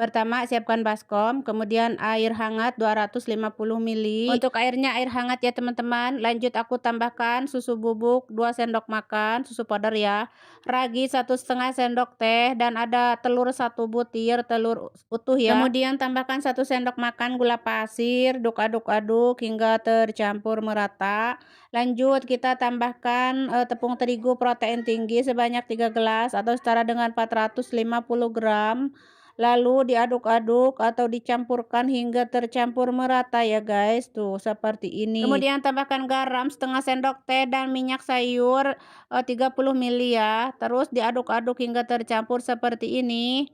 Pertama, siapkan baskom, kemudian air hangat 250 ml. Untuk airnya air hangat ya teman-teman. Lanjut aku tambahkan susu bubuk 2 sendok makan, susu powder ya. Ragi 1,5 sendok teh dan ada telur 1 butir, telur utuh ya. Kemudian tambahkan 1 sendok makan gula pasir, aduk-aduk hingga tercampur merata. Lanjut kita tambahkan tepung terigu protein tinggi sebanyak 3 gelas atau setara dengan 450 gram. Lalu diaduk-aduk atau dicampurkan hingga tercampur merata ya guys, tuh seperti ini. Kemudian tambahkan garam setengah sendok teh dan minyak sayur 30 ml ya. Terus diaduk-aduk hingga tercampur seperti ini.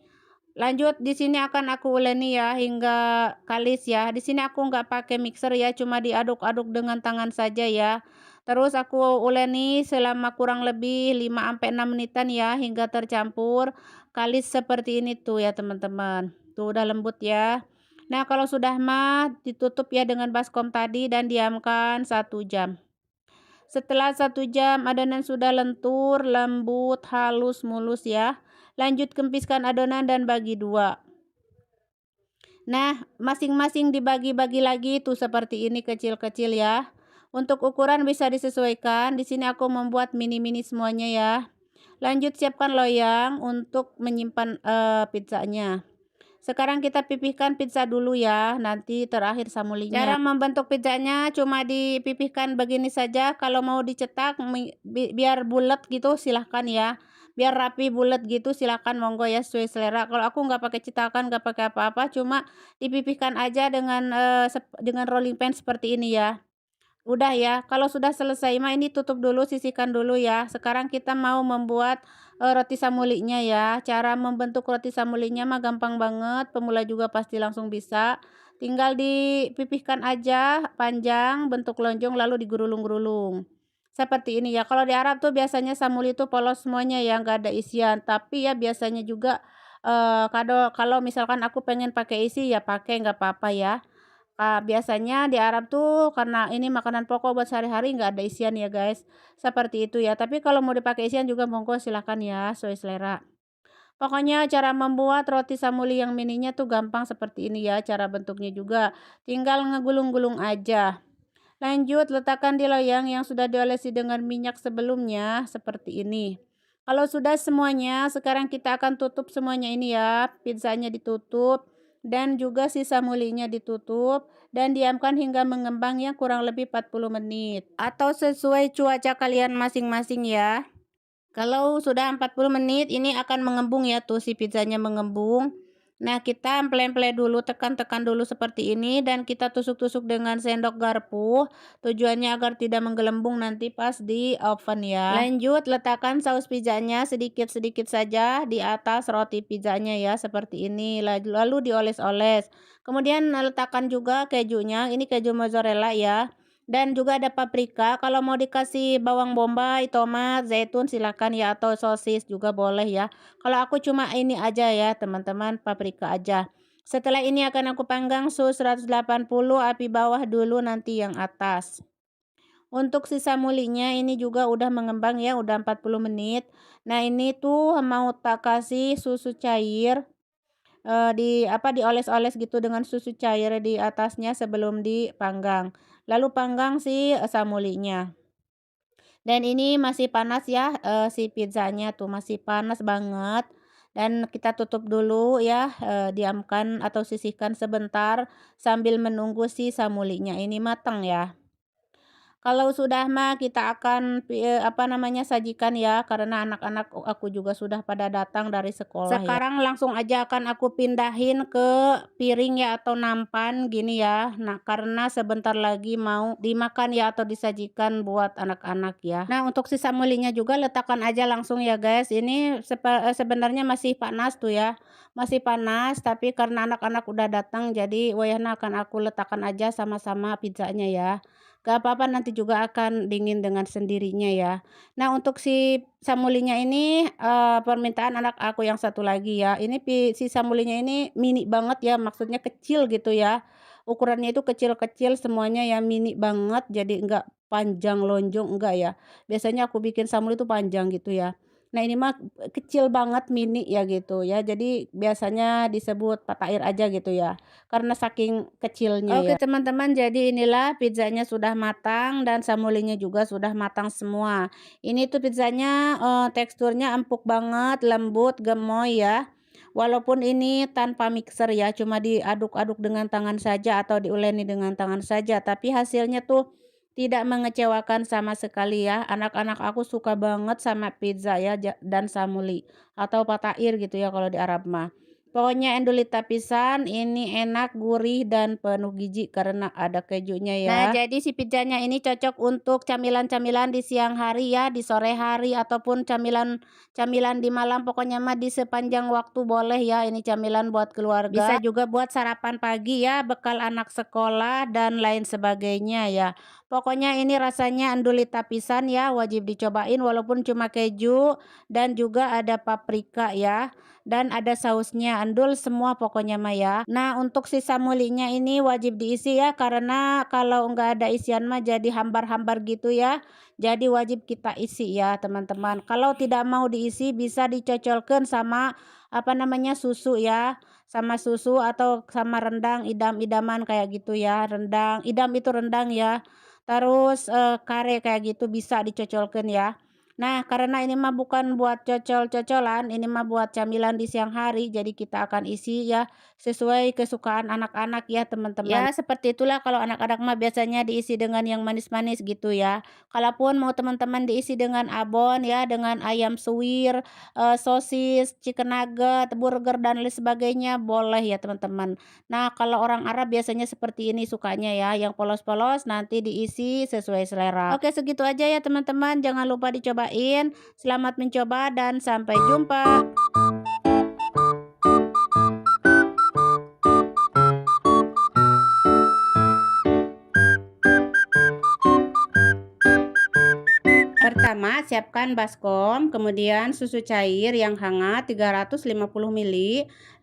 Lanjut di sini akan aku uleni ya hingga kalis ya. Di sini aku nggak pakai mixer ya, cuma diaduk-aduk dengan tangan saja ya. Terus aku uleni selama kurang lebih 5-6 menitan ya hingga tercampur kalis seperti ini tuh ya teman-teman. Tuh udah lembut ya. Nah, kalau sudah mah ditutup ya dengan baskom tadi dan diamkan 1 jam. Setelah 1 jam adonan sudah lentur, lembut, halus, mulus ya. Lanjut kempiskan adonan dan bagi 2. Nah, masing-masing dibagi-bagi lagi tuh seperti ini kecil-kecil ya. Untuk ukuran bisa disesuaikan. Di sini aku membuat mini-mini semuanya ya. Lanjut siapkan loyang untuk menyimpan pizzanya. Sekarang kita pipihkan pizza dulu ya, nanti terakhir samulinya. Cara membentuk pizzanya cuma dipipihkan begini saja. Kalau mau dicetak biar bulat gitu silahkan ya. Biar rapi bulat gitu silahkan, monggo ya sesuai selera. Kalau aku nggak pakai cetakan, nggak pakai apa-apa, cuma dipipihkan aja dengan rolling pin seperti ini ya. Udah ya, kalau sudah selesai mah ini tutup dulu, sisihkan dulu ya. Sekarang kita mau membuat roti samulinya ya. Cara membentuk roti samulinya mah gampang banget, pemula juga pasti langsung bisa. Tinggal dipipihkan aja panjang bentuk lonjong lalu digulung-gulung. Seperti ini ya. Kalau di Arab tuh biasanya samuli itu polos semuanya ya, nggak ada isian. Tapi ya biasanya juga kalau misalkan aku pengen pakai isi ya pakai, nggak apa-apa ya. Biasanya di Arab tuh karena ini makanan pokok buat sehari-hari nggak ada isian ya guys, seperti itu ya. Tapi kalau mau dipakai isian juga monggo silahkan ya, sesuai selera. Pokoknya cara membuat roti samuli yang mininya tuh gampang seperti ini ya, cara bentuknya juga tinggal ngegulung-gulung aja. Lanjut letakkan di loyang yang sudah diolesi dengan minyak sebelumnya seperti ini. Kalau sudah semuanya, sekarang kita akan tutup semuanya ini ya. Pizzanya ditutup dan juga sisa mulinya ditutup dan diamkan hingga mengembang ya kurang lebih 40 menit atau sesuai cuaca kalian masing-masing ya. Kalau sudah 40 menit ini akan mengembung ya, tuh si pizzanya mengembung. Nah, kita emple-emple dulu, tekan-tekan dulu seperti ini dan kita tusuk-tusuk dengan sendok garpu. Tujuannya agar tidak menggelembung nanti pas di oven ya. Lanjut letakkan saus pizzanya sedikit-sedikit saja di atas roti pizzanya ya, seperti ini. Lalu dioles-oles. Kemudian letakkan juga kejunya, ini keju mozzarella ya. Dan juga ada paprika, kalau mau dikasih bawang bombay, tomat, zaitun silakan ya, atau sosis juga boleh ya. Kalau aku cuma ini aja ya teman-teman, paprika aja. Setelah ini akan aku panggang suhu 180, api bawah dulu nanti yang atas. Untuk sisa mulinya ini juga udah mengembang ya, udah 40 menit. Nah ini tuh mau tak kasih susu cair, dioles-oles gitu dengan susu cair di atasnya sebelum dipanggang. Lalu panggang si samulinya. Dan ini masih panas ya, si pizzanya tuh masih panas banget. Dan kita tutup dulu ya, diamkan atau sisihkan sebentar sambil menunggu si samulinya ini matang ya. Kalau sudah mah kita akan sajikan ya, karena anak-anak aku juga sudah pada datang dari sekolah ya. Sekarang langsung aja akan aku pindahin ke piring ya atau nampan gini ya. Nah, karena sebentar lagi mau dimakan ya atau disajikan buat anak-anak ya. Nah, untuk sisa mulinya juga letakkan aja langsung ya guys. Ini sebenarnya masih panas tuh ya. Masih panas tapi karena anak-anak udah datang jadi wayahna akan aku letakkan aja sama-sama pizzanya ya. Gak apa-apa nanti juga akan dingin dengan sendirinya ya. Nah untuk si samulinya ini permintaan anak aku yang satu lagi ya. Ini si samulinya ini mini banget ya, maksudnya kecil gitu ya. Ukurannya itu kecil-kecil semuanya ya, mini banget, jadi enggak panjang lonjong enggak ya. Biasanya aku bikin samul itu panjang gitu ya. Nah ini mah kecil banget mini ya gitu ya, jadi biasanya disebut patair aja gitu ya, karena saking kecilnya ya. Oke teman-teman, jadi inilah pizzanya sudah matang dan samulinya juga sudah matang semua. Ini tuh pizzanya teksturnya empuk banget, lembut, gemoy ya. Walaupun ini tanpa mixer ya, cuma diaduk-aduk dengan tangan saja atau diuleni dengan tangan saja, tapi hasilnya tuh tidak mengecewakan sama sekali ya. Anak-anak aku suka banget sama pizza ya dan samuli atau patair gitu ya kalau di Arab mah. Pokoknya endulita pisan, ini enak, gurih dan penuh gizi karena ada kejunya ya. Nah, jadi si pizzanya ini cocok untuk camilan-camilan di siang hari ya, di sore hari ataupun camilan di malam, pokoknya mah di sepanjang waktu boleh ya. Ini camilan buat keluarga. Bisa juga buat sarapan pagi ya, bekal anak sekolah dan lain sebagainya ya. Pokoknya ini rasanya andulita pisan ya, wajib dicobain walaupun cuma keju dan juga ada paprika ya. Dan ada sausnya, andul semua pokoknya mah ya. Nah untuk si samulinya ini wajib diisi ya, karena kalau nggak ada isian mah jadi hambar-hambar gitu ya. Jadi wajib kita isi ya teman-teman. Kalau tidak mau diisi bisa dicocolkan sama apa namanya susu ya, sama susu atau sama rendang idam-idaman kayak gitu ya. Rendang idam itu rendang ya, terus kare kayak gitu bisa dicocolkan ya. Nah karena ini mah bukan buat cocol-cocolan, ini mah buat camilan di siang hari, jadi kita akan isi ya sesuai kesukaan anak-anak ya teman-teman. Ya seperti itulah, kalau anak-anak mah biasanya diisi dengan yang manis-manis gitu ya. Kalaupun mau teman-teman diisi dengan abon ya, dengan ayam suwir, sosis, chicken nugget, burger dan lain sebagainya boleh ya teman-teman. Nah, kalau orang Arab biasanya seperti ini sukanya ya, yang polos-polos nanti diisi sesuai selera. Oke, segitu aja ya teman-teman, jangan lupa dicobain. Selamat mencoba dan sampai jumpa. Pertama, siapkan baskom, kemudian susu cair yang hangat 350 ml.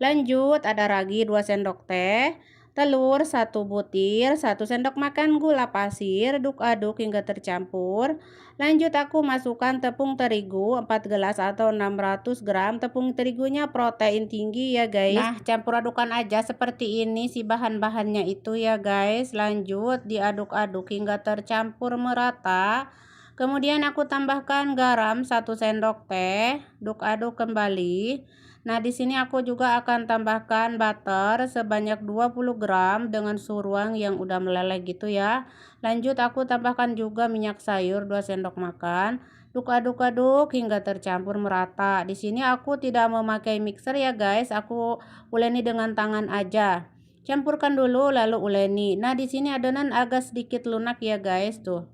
Lanjut ada ragi 2 sendok teh, telur 1 butir, 1 sendok makan gula pasir, aduk-aduk hingga tercampur. Lanjut aku masukkan tepung terigu 4 gelas atau 600 gram. Tepung terigunya protein tinggi ya guys. Nah, campur adukan aja seperti ini si bahan-bahannya itu ya guys. Lanjut diaduk-aduk hingga tercampur merata. Kemudian aku tambahkan garam 1 sendok teh, aduk-aduk kembali. Nah, di sini aku juga akan tambahkan butter sebanyak 20 gram dengan suruang yang udah meleleh gitu ya. Lanjut aku tambahkan juga minyak sayur 2 sendok makan. Aduk-aduk hingga tercampur merata. Di sini aku tidak memakai mixer ya guys, aku uleni dengan tangan aja. Campurkan dulu lalu uleni. Nah, di sini adonan agak sedikit lunak ya guys tuh.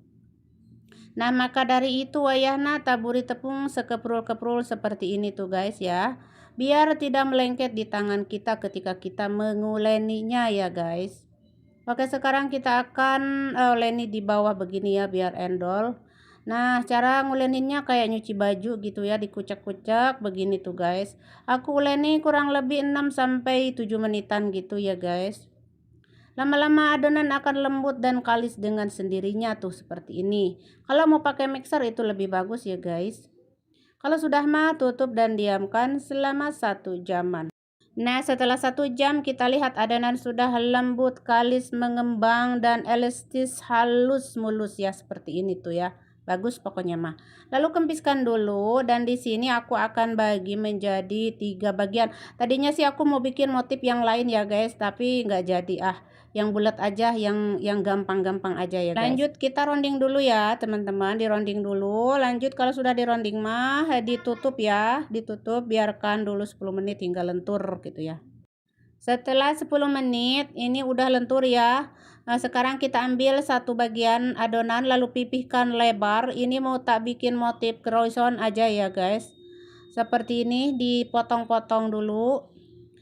Nah, maka dari itu wayahna taburi tepung sekeprul-keprul seperti ini tuh guys ya. Biar tidak melengket di tangan kita ketika kita menguleninya ya guys. Oke, sekarang kita akan uleni di bawah begini ya biar endol. Nah, cara nguleninnya kayak nyuci baju gitu ya, dikucek-kucek begini tuh guys. Aku uleni kurang lebih 6 sampai 7 menitan gitu ya guys. Lama-lama adonan akan lembut dan kalis dengan sendirinya tuh seperti ini. Kalau mau pakai mixer itu lebih bagus ya guys. Kalau sudah mah tutup dan diamkan selama 1 jaman. Nah, setelah 1 jam kita lihat adonan sudah lembut, kalis, mengembang dan elastis, halus, mulus ya seperti ini tuh ya. Bagus pokoknya mah. Lalu kempiskan dulu dan di sini aku akan bagi menjadi 3 bagian. Tadinya sih aku mau bikin motif yang lain ya guys, tapi nggak jadi yang bulat aja, yang gampang-gampang aja ya guys. Lanjut kita rounding dulu ya teman-teman, dironding dulu. Lanjut kalau sudah dironding mah ditutup ya, ditutup biarkan dulu 10 menit hingga lentur gitu ya. Setelah 10 menit ini udah lentur ya. Nah, sekarang kita ambil satu bagian adonan lalu pipihkan lebar. Ini mau tak bikin motif croissant aja ya guys. Seperti ini dipotong-potong dulu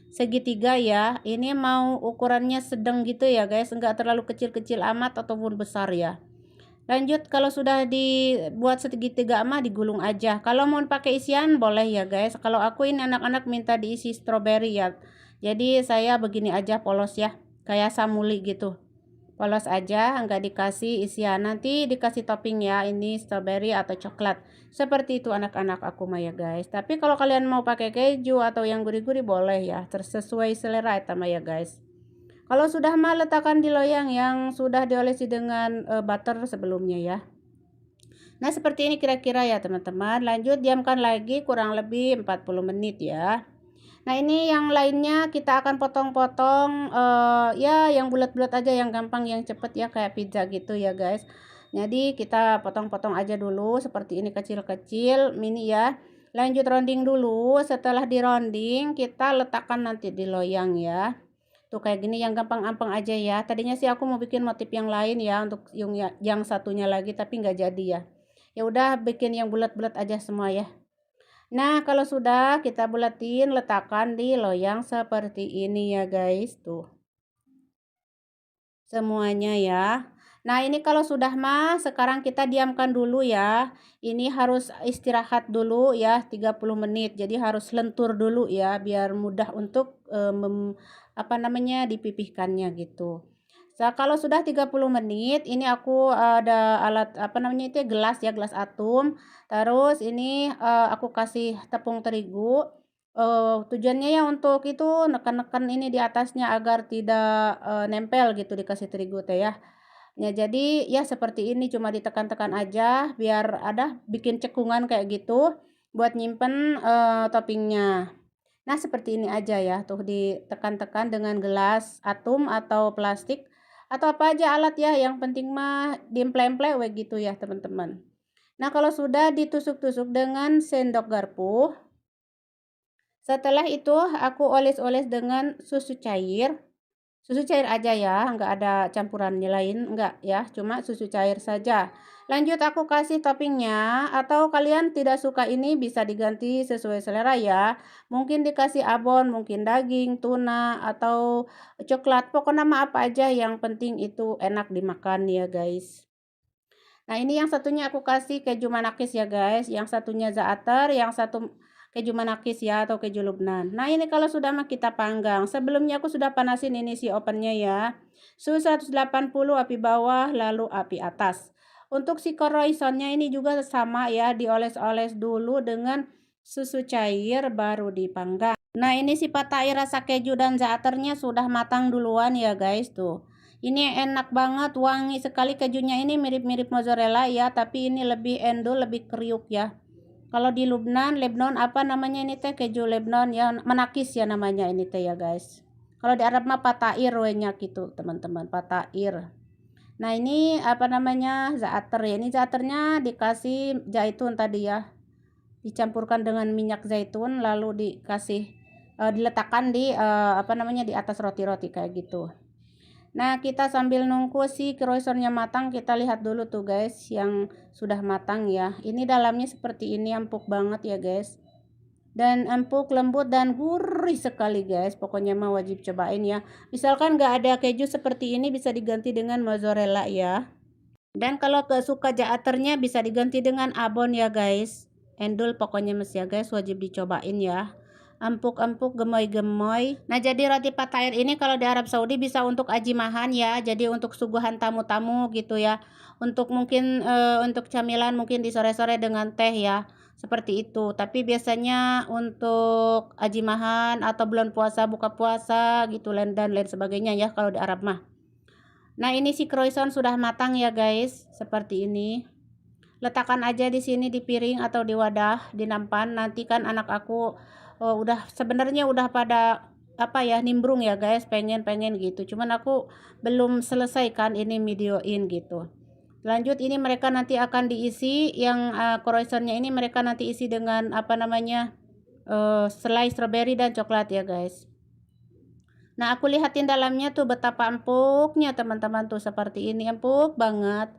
segitiga ya. Ini mau ukurannya sedang gitu ya guys, enggak terlalu kecil-kecil amat ataupun besar ya. Lanjut kalau sudah dibuat segitiga mah digulung aja. Kalau mau pakai isian boleh ya guys. Kalau aku ini anak-anak minta diisi stroberi ya, jadi saya begini aja polos ya, kayak samuli gitu. polos aja, nggak dikasih isian. Nanti dikasih topping ya, ini strawberry atau coklat. Seperti itu anak-anak aku mah ya guys. Tapi kalau kalian mau pakai keju atau yang gurih-gurih boleh ya, tersesuai selera itu mah ya guys. Kalau sudah mah letakkan di loyang yang sudah diolesi dengan butter sebelumnya ya. Nah seperti ini kira-kira ya teman-teman. Lanjut diamkan lagi kurang lebih 40 menit ya. Nah ini yang lainnya kita akan potong-potong ya yang bulat-bulat aja, yang gampang, yang cepet ya, kayak pizza gitu ya guys. Jadi kita potong-potong aja dulu seperti ini, kecil-kecil mini ya. Lanjut rounding dulu. Setelah di rounding kita letakkan nanti di loyang ya. Tuh kayak gini, yang gampang-gampang aja ya. Tadinya sih aku mau bikin motif yang lain ya untuk yang satunya lagi, tapi nggak jadi ya. Ya udah bikin yang bulat-bulat aja semua ya. Nah kalau sudah kita bulatin, letakkan di loyang seperti ini ya guys, tuh semuanya ya. Nah ini kalau sudah mah sekarang kita diamkan dulu ya. Ini harus istirahat dulu ya 30 menit. Jadi harus lentur dulu ya biar mudah untuk apa namanya dipipihkannya gitu. Nah, kalau sudah 30 menit ini aku ada alat apa namanya itu, gelas ya, gelas atum. Terus ini aku kasih tepung terigu. Tujuannya ya untuk itu neken-neken ini di atasnya agar tidak nempel gitu, dikasih terigu teh ya. Ya jadi ya seperti ini, cuma ditekan-tekan aja biar ada bikin cekungan kayak gitu buat nyimpen toppingnya. Nah seperti ini aja ya, tuh ditekan-tekan dengan gelas atum atau plastik atau apa aja alat ya, yang penting mah diemple-emple gitu ya teman-teman. Nah kalau sudah ditusuk-tusuk dengan sendok garpu, setelah itu aku oles-oles dengan susu cair. Susu cair aja ya, nggak ada campurannya lain, enggak ya, cuma susu cair saja. Lanjut aku kasih toppingnya, atau kalian tidak suka ini bisa diganti sesuai selera ya. Mungkin dikasih abon, mungkin daging, tuna, atau coklat, pokoknya mah apa aja, yang penting itu enak dimakan ya guys. Nah ini yang satunya aku kasih keju manakis ya guys, yang satunya za'atar, yang satu keju manakis ya atau keju Lubnan. Nah ini kalau sudah mah kita panggang. Sebelumnya aku sudah panasin ini si ovennya ya. Suhu 180 api bawah lalu api atas. Untuk si croissantnya ini juga sama ya, dioles-oles dulu dengan susu cair baru dipanggang. Nah ini si patai rasa keju dan za'atarnya sudah matang duluan ya guys tuh. Ini enak banget, wangi sekali, kejunya ini mirip-mirip mozzarella ya, tapi ini lebih endul, lebih kriuk ya. Kalau di Lebanon apa namanya ini teh, keju Lebanon ya, menakis ya namanya ini teh ya guys. Kalau di Arab mah patair wenya gitu teman-teman, patair. Nah ini apa namanya, za'atar ya, ini za'atarnya dikasih zaitun tadi ya, dicampurkan dengan minyak zaitun lalu dikasih diletakkan di apa namanya di atas roti-roti kayak gitu. Nah kita sambil nunggu si croissantnya matang, kita lihat dulu tuh guys yang sudah matang ya. Ini dalamnya seperti ini, empuk banget ya guys, dan empuk, lembut, dan gurih sekali guys. Pokoknya mah wajib cobain ya. Misalkan nggak ada keju seperti ini bisa diganti dengan mozzarella ya. Dan kalau gak suka za'atarnya bisa diganti dengan abon ya guys. Endul pokoknya mas ya guys, wajib dicobain ya. Empuk-empuk, gemoy-gemoy. Nah jadi roti patair ini kalau di Arab Saudi bisa untuk ajimahan ya. Jadi untuk suguhan tamu-tamu gitu ya. Untuk mungkin untuk camilan mungkin di sore-sore dengan teh ya. Seperti itu. Tapi biasanya untuk ajimahan atau bulan puasa, buka puasa gitu dan lain sebagainya ya kalau di Arab mah. Nah ini si croissant sudah matang ya guys, seperti ini. Letakkan aja di sini di piring atau di wadah, di nampan. Nanti kan anak aku udah sebenarnya udah pada apa ya, nimbrung ya guys, pengen gitu. Cuman aku belum selesai kan ini videoin gitu. Lanjut ini mereka nanti akan diisi yang croissantnya ini, mereka nanti isi dengan apa namanya selai strawberry dan coklat ya guys. Nah aku lihatin dalamnya tuh betapa empuknya teman-teman, tuh seperti ini, empuk banget.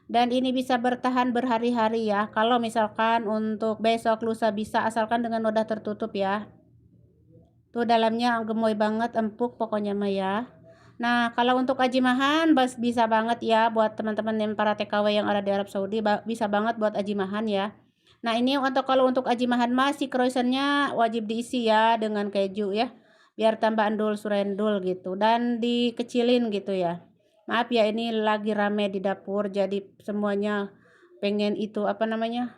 Dan ini bisa bertahan berhari-hari ya. Kalau misalkan untuk besok lusa bisa, asalkan dengan wadah tertutup ya. Tuh dalamnya gemoy banget, empuk pokoknya mah ya. Nah kalau untuk ajimahan bisa banget ya buat teman-teman yang para TKW yang ada di Arab Saudi, bisa banget buat ajimahan ya. Nah ini kalau untuk ajimahan masih croissantnya wajib diisi ya dengan keju ya, biar tambah endul surendul gitu, dan dikecilin gitu ya. Maaf ya, ini lagi rame di dapur, jadi semuanya pengen itu apa namanya,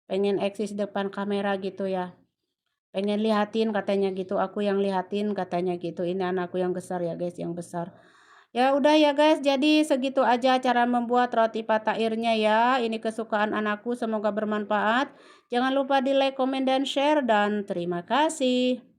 pengen eksis depan kamera gitu ya, pengen lihatin katanya gitu, aku yang lihatin katanya gitu. Ini anakku yang besar ya guys, yang besar. Ya udah ya guys, jadi segitu aja cara membuat roti patairnya ya. Ini kesukaan anakku, semoga bermanfaat. Jangan lupa di like, komen, dan share, dan terima kasih.